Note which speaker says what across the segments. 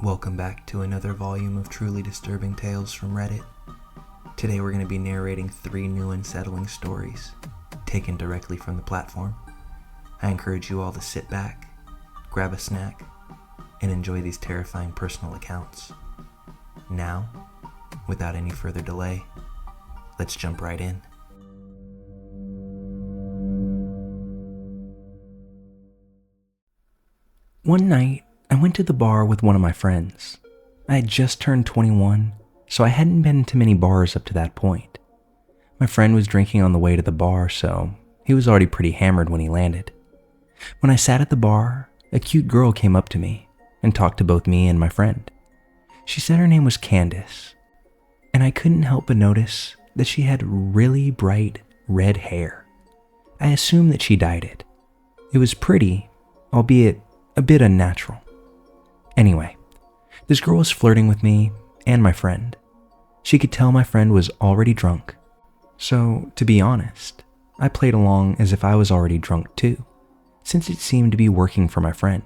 Speaker 1: Welcome back to another volume of truly disturbing tales from Reddit. Today we're going to be narrating 3 new unsettling stories, taken directly from the platform. I encourage you all to sit back, grab a snack, and enjoy these terrifying personal accounts. Now, without any further delay, let's jump right in.
Speaker 2: One night, I went to the bar with one of my friends. I had just turned 21, so I hadn't been to many bars up to that point. My friend was drinking on the way to the bar, so he was already pretty hammered when he landed. When I sat at the bar, a cute girl came up to me and talked to both me and my friend. She said her name was Candace, and I couldn't help but notice that she had really bright red hair. I assumed that she dyed it. It was pretty, albeit a bit unnatural. Anyway, this girl was flirting with me and my friend. She could tell my friend was already drunk. So, to be honest, I played along as if I was already drunk too, since it seemed to be working for my friend.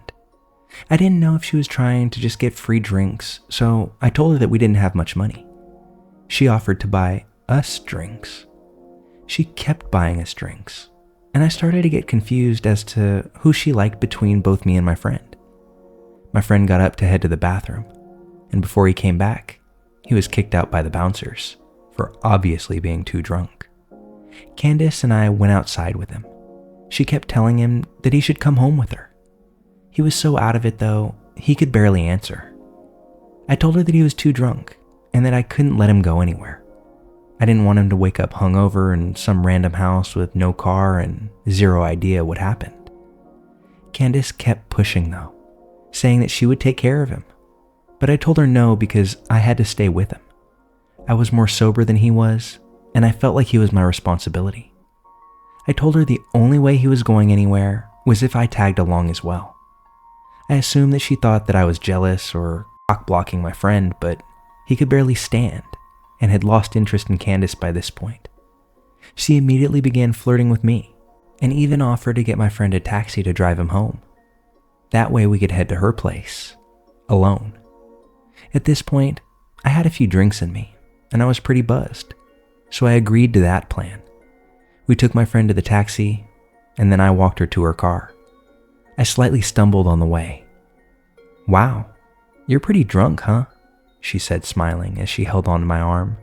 Speaker 2: I didn't know if she was trying to just get free drinks, so I told her that we didn't have much money. She offered to buy us drinks. She kept buying us drinks, and I started to get confused as to who she liked between both me and my friend. My friend got up to head to the bathroom, and before he came back, he was kicked out by the bouncers for obviously being too drunk. Candace and I went outside with him. She kept telling him that he should come home with her. He was so out of it though, he could barely answer. I told her that he was too drunk and that I couldn't let him go anywhere. I didn't want him to wake up hungover in some random house with no car and zero idea what happened. Candace kept pushing though, saying that she would take care of him, but I told her no because I had to stay with him. I was more sober than he was, and I felt like he was my responsibility. I told her the only way he was going anywhere was if I tagged along as well. I assumed that she thought that I was jealous or cock-blocking my friend, but he could barely stand and had lost interest in Candace by this point. She immediately began flirting with me and even offered to get my friend a taxi to drive him home. That way we could head to her place, alone. At this point, I had a few drinks in me, and I was pretty buzzed, so I agreed to that plan. We took my friend to the taxi, and then I walked her to her car. I slightly stumbled on the way. "Wow, you're pretty drunk, huh?" she said, smiling as she held onto my arm.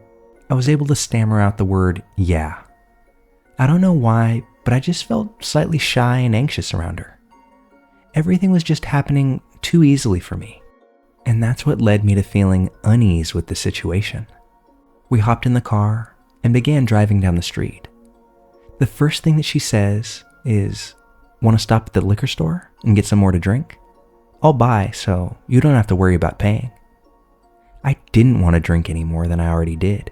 Speaker 2: I was able to stammer out the word, "yeah." I don't know why, but I just felt slightly shy and anxious around her. Everything was just happening too easily for me, and that's what led me to feeling unease with the situation. We hopped in the car and began driving down the street. The first thing that she says is, "Want to stop at the liquor store and get some more to drink? I'll buy so you don't have to worry about paying." I didn't want to drink any more than I already did.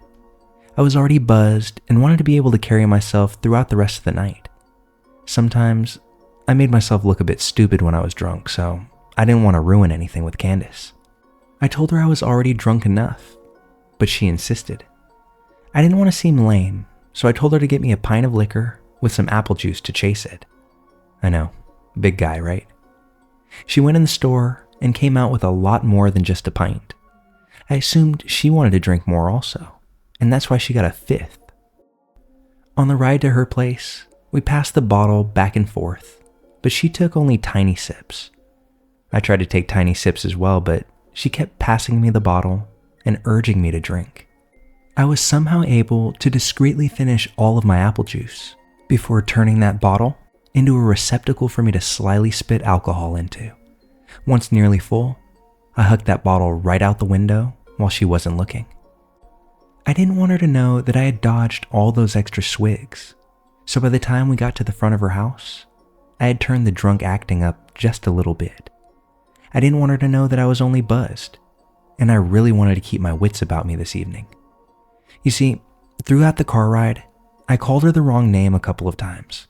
Speaker 2: I was already buzzed and wanted to be able to carry myself throughout the rest of the night. Sometimes I made myself look a bit stupid when I was drunk, so I didn't want to ruin anything with Candace. I told her I was already drunk enough, but she insisted. I didn't want to seem lame, so I told her to get me a pint of liquor with some apple juice to chase it. I know, big guy, right? She went in the store and came out with a lot more than just a pint. I assumed she wanted to drink more also, and that's why she got a 5th. On the ride to her place, we passed the bottle back and forth, but she took only tiny sips. I tried to take tiny sips as well, but she kept passing me the bottle and urging me to drink. I was somehow able to discreetly finish all of my apple juice before turning that bottle into a receptacle for me to slyly spit alcohol into. Once nearly full, I hucked that bottle right out the window while she wasn't looking. I didn't want her to know that I had dodged all those extra swigs, so by the time we got to the front of her house, I had turned the drunk acting up just a little bit. I didn't want her to know that I was only buzzed, and I really wanted to keep my wits about me this evening. You see, throughout the car ride, I called her the wrong name a couple of times,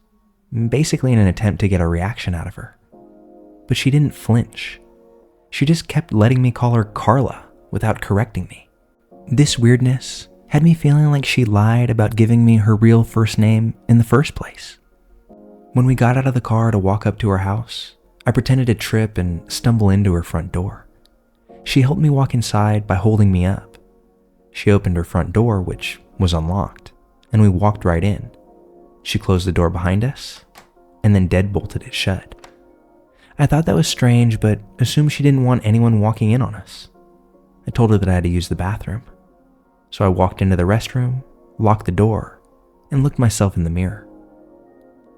Speaker 2: basically in an attempt to get a reaction out of her. But she didn't flinch. She just kept letting me call her Carla without correcting me. This weirdness had me feeling like she lied about giving me her real first name in the first place. When we got out of the car to walk up to her house, I pretended to trip and stumble into her front door. She helped me walk inside by holding me up. She opened her front door, which was unlocked, and we walked right in. She closed the door behind us and then deadbolted it shut. I thought that was strange, but assumed she didn't want anyone walking in on us. I told her that I had to use the bathroom. So I walked into the restroom, locked the door, and looked myself in the mirror.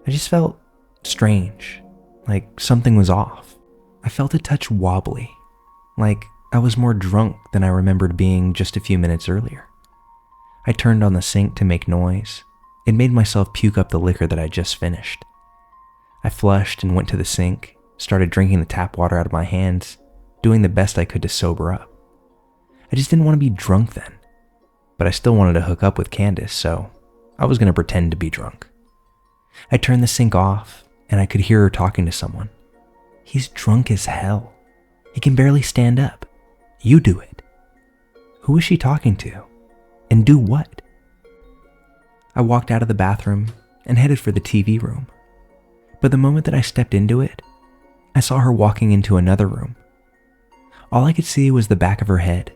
Speaker 2: I just felt strange, like something was off. I felt a touch wobbly, like I was more drunk than I remembered being just a few minutes earlier. I turned on the sink to make noise. It made myself puke up the liquor that I just finished. I flushed and went to the sink, started drinking the tap water out of my hands, doing the best I could to sober up. I just didn't want to be drunk then, but I still wanted to hook up with Candace, so I was going to pretend to be drunk. I turned the sink off, and I could hear her talking to someone. He's drunk as hell. He can barely stand up. You do it. Who is she talking to? And do what? I walked out of the bathroom and headed for the TV room. But the moment that I stepped into it, I saw her walking into another room. All I could see was the back of her head,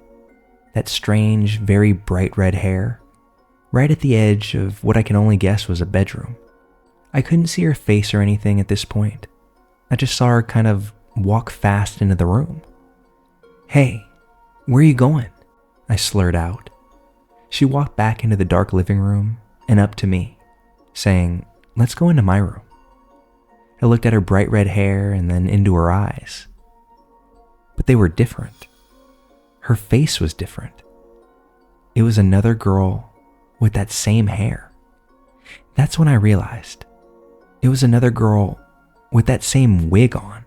Speaker 2: that strange, very bright red hair, right at the edge of what I can only guess was a bedroom. I couldn't see her face or anything at this point. I just saw her kind of walk fast into the room. "Hey, where are you going?" I slurred out. She walked back into the dark living room and up to me, saying, "Let's go into my room." I looked at her bright red hair and then into her eyes. But they were different. Her face was different. It was another girl with that same hair. That's when I realized it was another girl with that same wig on.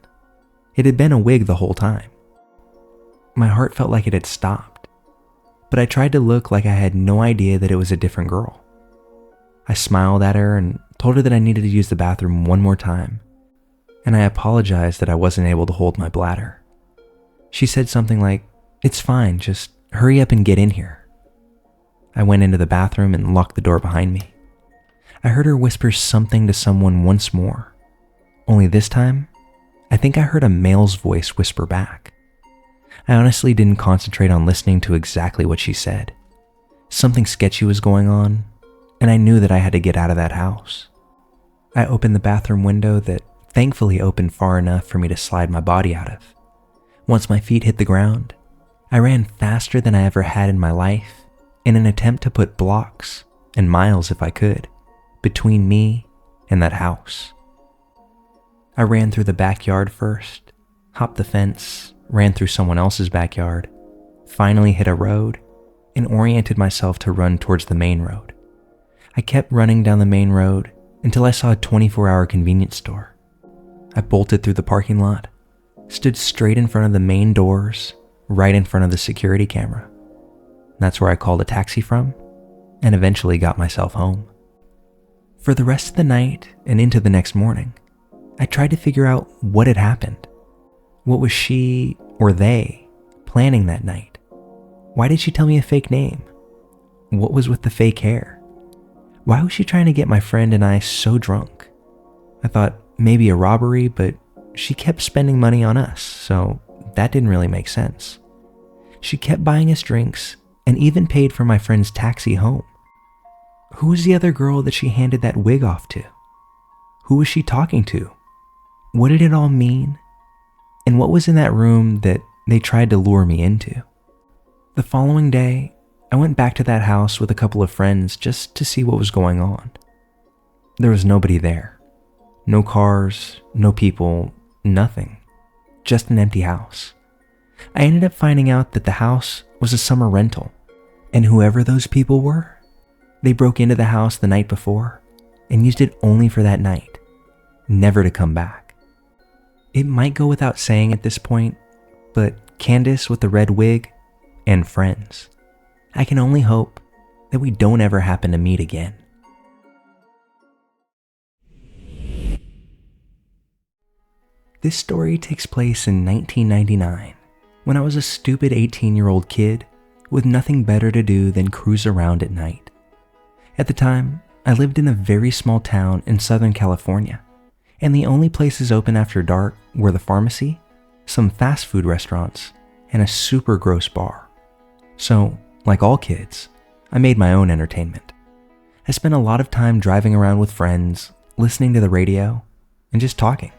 Speaker 2: It had been a wig the whole time. My heart felt like it had stopped, but I tried to look like I had no idea that it was a different girl. I smiled at her and told her that I needed to use the bathroom one more time, and I apologized that I wasn't able to hold my bladder. She said something like, "It's fine, just hurry up and get in here." I went into the bathroom and locked the door behind me. I heard her whisper something to someone once more, only this time, I think I heard a male's voice whisper back. I honestly didn't concentrate on listening to exactly what she said. Something sketchy was going on, and I knew that I had to get out of that house. I opened the bathroom window that thankfully opened far enough for me to slide my body out of. Once my feet hit the ground, I ran faster than I ever had in my life in an attempt to put blocks, and miles if I could, between me and that house. I ran through the backyard first, hopped the fence, ran through someone else's backyard, finally hit a road, and oriented myself to run towards the main road. I kept running down the main road until I saw a 24-hour convenience store. I bolted through the parking lot, stood straight in front of the main doors, right in front of the security camera. That's where I called a taxi from, and eventually got myself home. For the rest of the night and into the next morning, I tried to figure out what had happened. What was she, or they, planning that night? Why did she tell me a fake name? What was with the fake hair? Why was she trying to get my friend and I so drunk? I thought maybe a robbery, but she kept spending money on us, so that didn't really make sense. She kept buying us drinks and even paid for my friend's taxi home. Who was the other girl that she handed that wig off to? Who was she talking to? What did it all mean? And what was in that room that they tried to lure me into? The following day, I went back to that house with a couple of friends just to see what was going on. There was nobody there. No cars, no people, nothing. Just an empty house. I ended up finding out that the house was a summer rental, and whoever those people were, they broke into the house the night before and used it only for that night, never to come back. It might go without saying at this point, but Candace with the red wig and friends. I can only hope that we don't ever happen to meet again. This story takes place in 1999, when I was a stupid 18-year-old kid with nothing better to do than cruise around at night. At the time, I lived in a very small town in Southern California, and the only places open after dark were the pharmacy, some fast food restaurants, and a super gross bar. So, like all kids, I made my own entertainment. I spent a lot of time driving around with friends, listening to the radio, and just talking.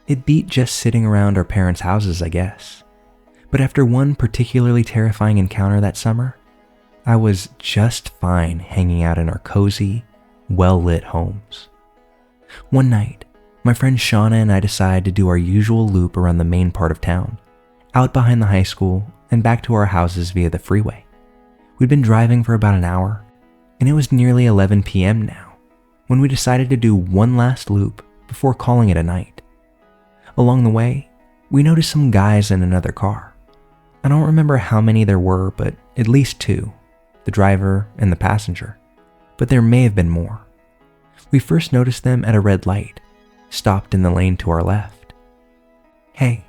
Speaker 2: It beat just sitting around our parents' houses, I guess. But after one particularly terrifying encounter that summer, I was just fine hanging out in our cozy, well-lit homes. One night, my friend Shauna and I decided to do our usual loop around the main part of town, out behind the high school and back to our houses via the freeway. We'd been driving for about an hour, and it was nearly 11 p.m. now, when we decided to do one last loop before calling it a night. Along the way, we noticed some guys in another car. I don't remember how many there were, but at least two, the driver and the passenger, but there may have been more. We first noticed them at a red light, stopped in the lane to our left. "Hey,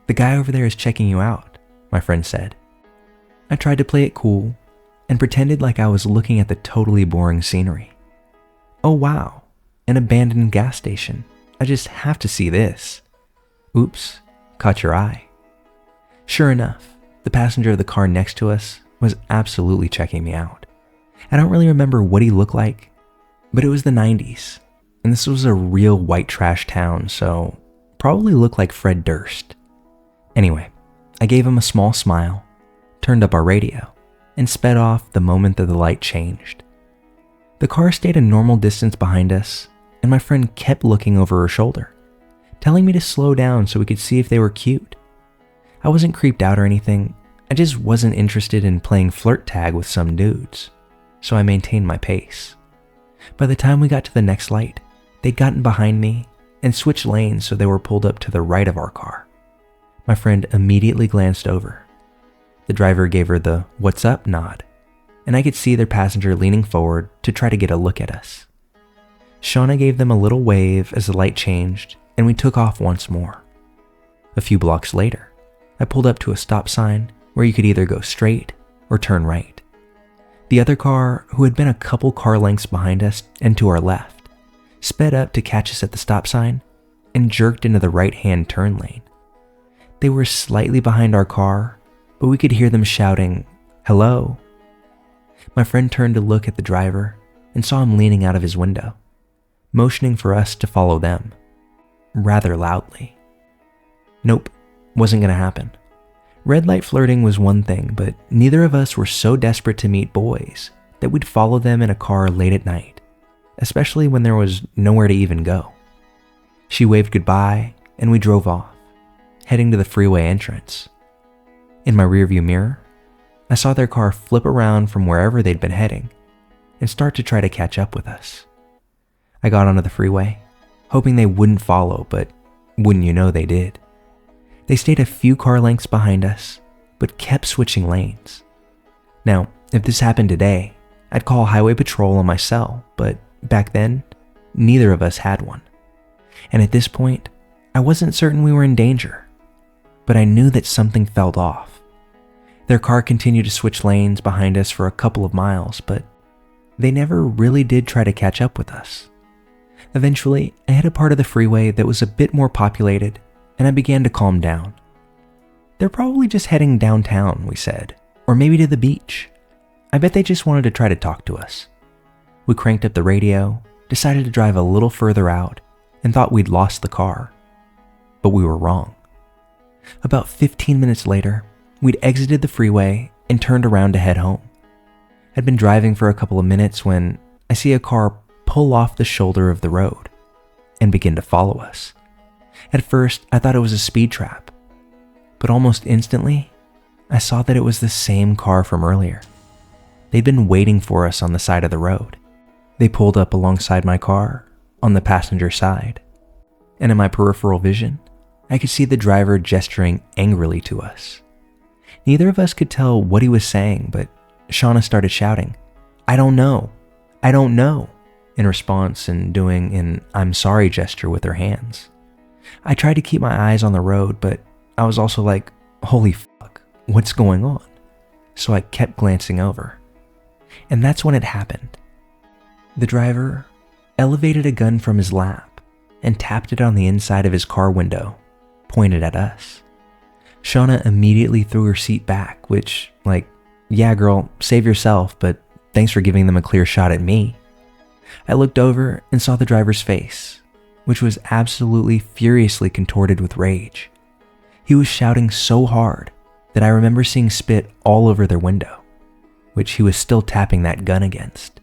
Speaker 2: the guy over there is checking you out," my friend said. I tried to play it cool and pretended like I was looking at the totally boring scenery. "Oh wow, an abandoned gas station. I just have to see this. Oops, caught your eye." Sure enough, the passenger of the car next to us was absolutely checking me out. I don't really remember what he looked like, but it was the 90s, and this was a real white trash town, so probably looked like Fred Durst. Anyway, I gave him a small smile, turned up our radio, and sped off the moment that the light changed. The car stayed a normal distance behind us, and my friend kept looking over her shoulder, telling me to slow down so we could see if they were cute. I wasn't creeped out or anything, I just wasn't interested in playing flirt tag with some dudes, so I maintained my pace. By the time we got to the next light, they'd gotten behind me and switched lanes so they were pulled up to the right of our car. My friend immediately glanced over. The driver gave her the "what's up" nod, and I could see their passenger leaning forward to try to get a look at us. Shauna gave them a little wave as the light changed, and we took off once more. A few blocks later, I pulled up to a stop sign where you could either go straight or turn right. The other car, who had been a couple car lengths behind us and to our left, sped up to catch us at the stop sign and jerked into the right-hand turn lane. They were slightly behind our car, but we could hear them shouting, "Hello." My friend turned to look at the driver and saw him leaning out of his window, motioning for us to follow them, rather loudly. Nope, wasn't gonna happen. Red light flirting was one thing, but neither of us were so desperate to meet boys that we'd follow them in a car late at night, especially when there was nowhere to even go. She waved goodbye and we drove off, heading to the freeway entrance. In my rearview mirror, I saw their car flip around from wherever they'd been heading and start to try to catch up with us. I got onto the freeway, hoping they wouldn't follow, but wouldn't you know they did. They stayed a few car lengths behind us, but kept switching lanes. Now, if this happened today, I'd call highway patrol on my cell, but back then, neither of us had one. And at this point, I wasn't certain we were in danger, but I knew that something felt off. Their car continued to switch lanes behind us for a couple of miles, but they never really did try to catch up with us. Eventually, I hit a part of the freeway that was a bit more populated, and I began to calm down. "They're probably just heading downtown," we said, "or maybe to the beach. I bet they just wanted to try to talk to us." We cranked up the radio, decided to drive a little further out, and thought we'd lost the car. But we were wrong. About 15 minutes later, we'd exited the freeway and turned around to head home. I'd been driving for a couple of minutes when I see a car pull off the shoulder of the road and begin to follow us. At first, I thought it was a speed trap, but almost instantly, I saw that it was the same car from earlier. They'd been waiting for us on the side of the road. They pulled up alongside my car on the passenger side, and in my peripheral vision, I could see the driver gesturing angrily to us. Neither of us could tell what he was saying, but Shauna started shouting, "I don't know, I don't know," in response and doing an "I'm sorry" gesture with her hands. I tried to keep my eyes on the road, but I was also like, holy fuck, what's going on? So I kept glancing over. And that's when it happened. The driver elevated a gun from his lap and tapped it on the inside of his car window, pointed at us. Shauna immediately threw her seat back, which, yeah girl, save yourself, but thanks for giving them a clear shot at me. I looked over and saw the driver's face, which was absolutely furiously contorted with rage. He was shouting so hard that I remember seeing spit all over their window, which he was still tapping that gun against.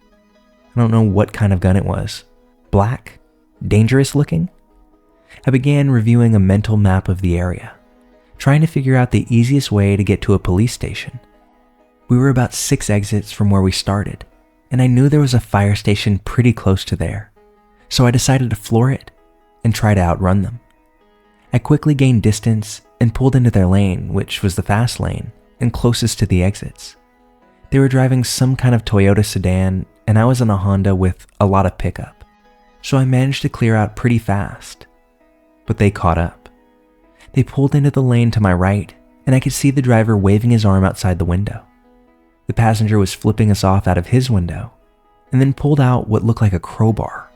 Speaker 2: I don't know what kind of gun it was. Black? Dangerous looking? I began reviewing a mental map of the area, trying to figure out the easiest way to get to a police station. We were about 6 exits from where we started, and I knew there was a fire station pretty close to there, so I decided to floor it and try to outrun them. I quickly gained distance and pulled into their lane, which was the fast lane and closest to the exits. They were driving some kind of Toyota sedan, and I was in a Honda with a lot of pickup, so I managed to clear out pretty fast. But they caught up. They pulled into the lane to my right, and I could see the driver waving his arm outside the window. The passenger was flipping us off out of his window, and then pulled out what looked like a crowbar,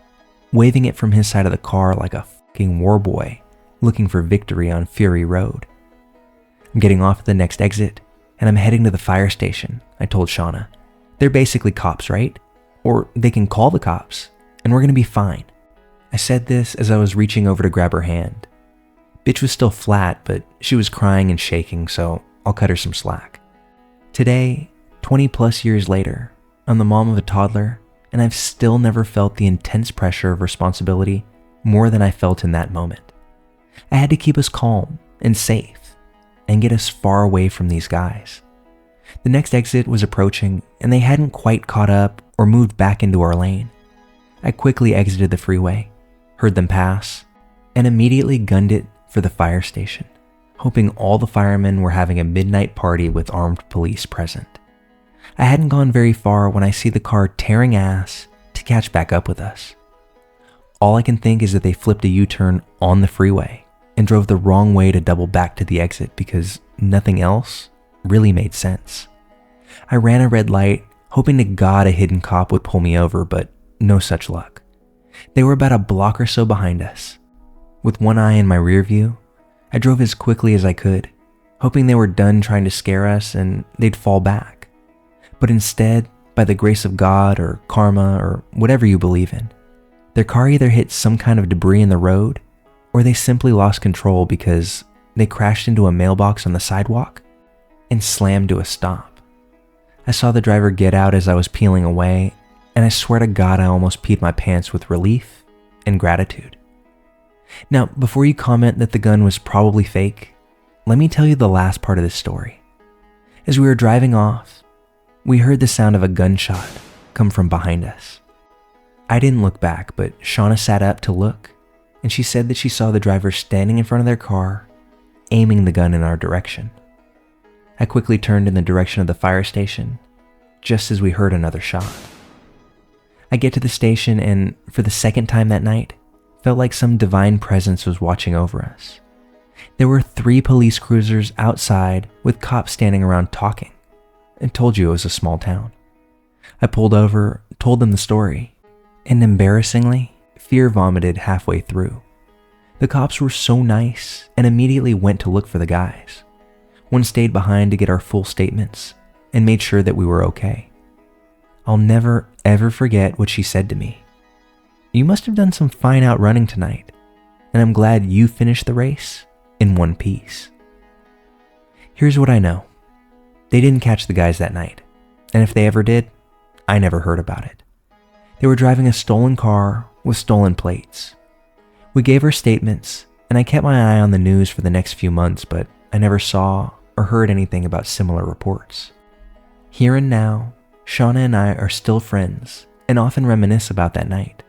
Speaker 2: waving it from his side of the car like a fucking war boy looking for victory on Fury Road. I'm getting off at the next exit, and I'm heading to the fire station, I told Shauna. They're basically cops, right? Or they can call the cops, and we're gonna be fine. I said this as I was reaching over to grab her hand. Bitch was still flat, but she was crying and shaking, so I'll cut her some slack. Today, 20 plus years later, I'm the mom of a toddler, and I've still never felt the intense pressure of responsibility more than I felt in that moment. I had to keep us calm and safe and get us far away from these guys. The next exit was approaching, and they hadn't quite caught up or moved back into our lane. I quickly exited the freeway, heard them pass, and immediately gunned it for the fire station, hoping all the firemen were having a midnight party with armed police present. I hadn't gone very far when I see the car tearing ass to catch back up with us. All I can think is that they flipped a U-turn on the freeway and drove the wrong way to double back to the exit because nothing else really made sense. I ran a red light, hoping to God a hidden cop would pull me over, but no such luck. They were about a block or so behind us. With one eye in my rear view, I drove as quickly as I could, hoping they were done trying to scare us and they'd fall back. But instead, by the grace of God or karma or whatever you believe in, their car either hit some kind of debris in the road or they simply lost control because they crashed into a mailbox on the sidewalk and slammed to a stop. I saw the driver get out as I was peeling away, and I swear to God I almost peed my pants with relief and gratitude. Now, before you comment that the gun was probably fake, let me tell you the last part of this story. As we were driving off, we heard the sound of a gunshot come from behind us. I didn't look back, but Shauna sat up to look, and she said that she saw the driver standing in front of their car, aiming the gun in our direction. I quickly turned in the direction of the fire station, just as we heard another shot. I get to the station and, for the second time that night, felt like some divine presence was watching over us. There were 3 police cruisers outside with cops standing around talking, and told you it was a small town. I pulled over, told them the story, and embarrassingly, fear vomited halfway through. The cops were so nice and immediately went to look for the guys. One stayed behind to get our full statements and made sure that we were okay. I'll never ever forget what she said to me. You must have done some fine outrunning tonight, and I'm glad you finished the race in one piece. Here's what I know. They didn't catch the guys that night, and if they ever did, I never heard about it. They were driving a stolen car with stolen plates. We gave our statements, and I kept my eye on the news for the next few months, but I never saw or heard anything about similar reports. Here and now, Shauna and I are still friends and often reminisce about that night.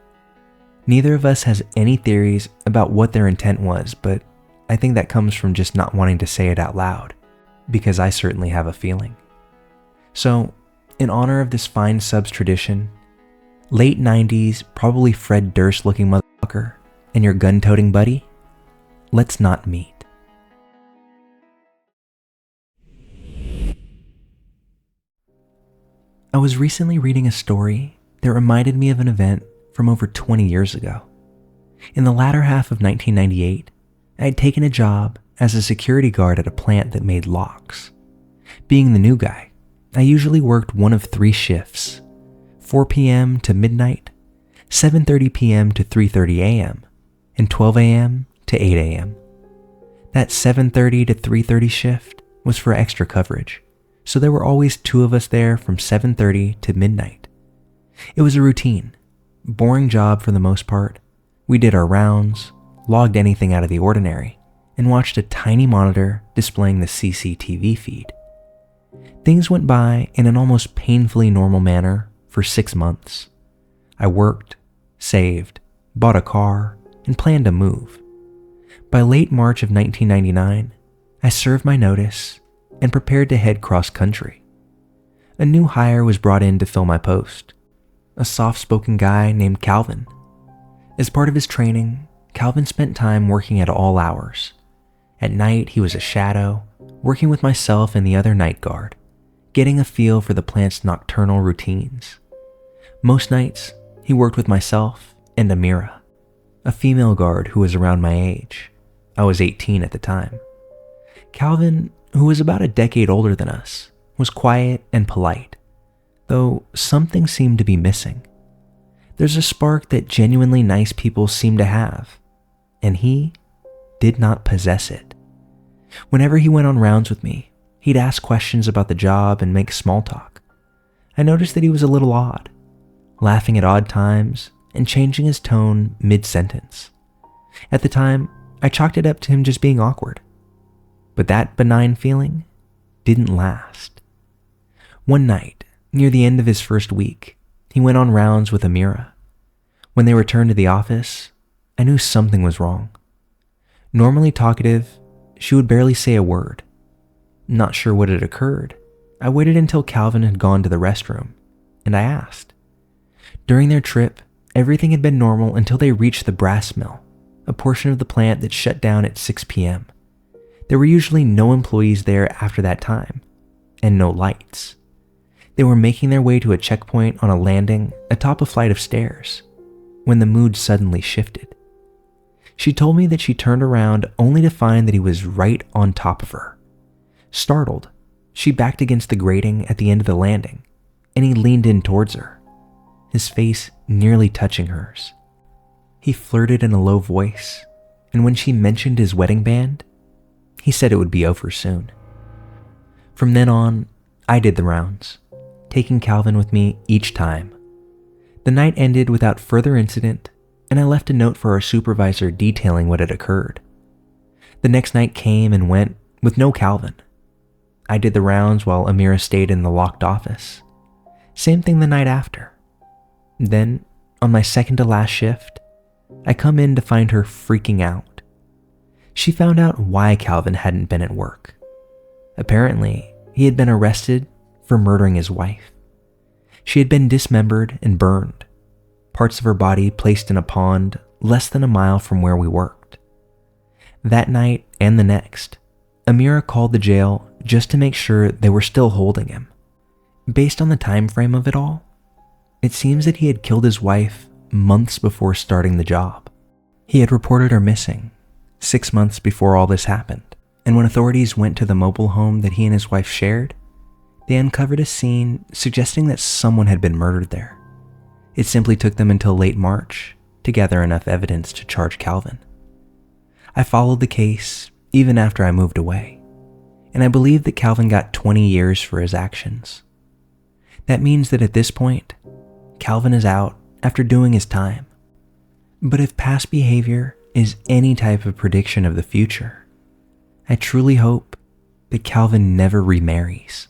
Speaker 2: Neither of us has any theories about what their intent was, but I think that comes from just not wanting to say it out loud, because I certainly have a feeling. So, in honor of this fine subs tradition, late 90s, probably Fred Durst looking motherfucker, and your gun-toting buddy, let's not meet. I was recently reading a story that reminded me of an event from over 20 years ago. In the latter half of 1998, I had taken a job as a security guard at a plant that made locks. Being the new guy, I usually worked one of 3 shifts, 4 p.m. to midnight, 7:30 p.m. to 3:30 a.m., and 12 a.m. to 8 a.m. That 7:30 to 3:30 shift was for extra coverage, so there were always 2 of us there from 7:30 to midnight. It was a routine, boring job for the most part. We did our rounds, logged anything out of the ordinary, and watched a tiny monitor displaying the CCTV feed. Things went by in an almost painfully normal manner for 6 months. I worked, saved, bought a car, and planned to move. By late March of 1999, I served my notice and prepared to head cross-country. A new hire was brought in to fill my post, a soft-spoken guy named Calvin. As part of his training, Calvin spent time working at all hours. At night, he was a shadow, working with myself and the other night guard, getting a feel for the plant's nocturnal routines. Most nights, he worked with myself and 𝐸𝐴𝐬, a female guard who was around my age. I was 18 at the time. Calvin, who was about a decade older than us, was quiet and polite, though something seemed to be missing. There's a spark that genuinely nice people seem to have, and he did not possess it. Whenever he went on rounds with me, he'd ask questions about the job and make small talk. I noticed that he was a little odd, laughing at odd times and changing his tone mid-sentence. At the time, I chalked it up to him just being awkward. But that benign feeling didn't last. One night, near the end of his first week, he went on rounds with 𝐸𝐴𝐬. When they returned to the office, I knew something was wrong. Normally talkative, she would barely say a word. Not sure what had occurred, I waited until Calvin had gone to the restroom, and I asked. During their trip, everything had been normal until they reached the brass mill, a portion of the plant that shut down at 6 p.m. There were usually no employees there after that time, and no lights. They were making their way to a checkpoint on a landing atop a flight of stairs, when the mood suddenly shifted. She told me that she turned around only to find that he was right on top of her. Startled, she backed against the grating at the end of the landing, and he leaned in towards her, his face nearly touching hers. He flirted in a low voice, and when she mentioned his wedding band, he said it would be over soon. From then on, I did the rounds, taking Calvin with me each time. The night ended without further incident, and I left a note for our supervisor detailing what had occurred. The next night came and went with no Calvin. I did the rounds while 𝐸𝐴𝐬 stayed in the locked office. Same thing the night after. Then, on my second to last shift, I come in to find her freaking out. She found out why Calvin hadn't been at work. Apparently, he had been arrested for murdering his wife. She had been dismembered and burned, parts of her body placed in a pond less than a mile from where we worked. That night and the next, 𝐸𝐴𝐬 called the jail just to make sure they were still holding him. Based on the time frame of it all, it seems that he had killed his wife months before starting the job. He had reported her missing 6 months before all this happened, and when authorities went to the mobile home that he and his wife shared, they uncovered a scene suggesting that someone had been murdered there. It simply took them until late March to gather enough evidence to charge Calvin. I followed the case even after I moved away, and I believe that Calvin got 20 years for his actions. That means that at this point, Calvin is out after doing his time. But if past behavior is any type of prediction of the future, I truly hope that Calvin never remarries.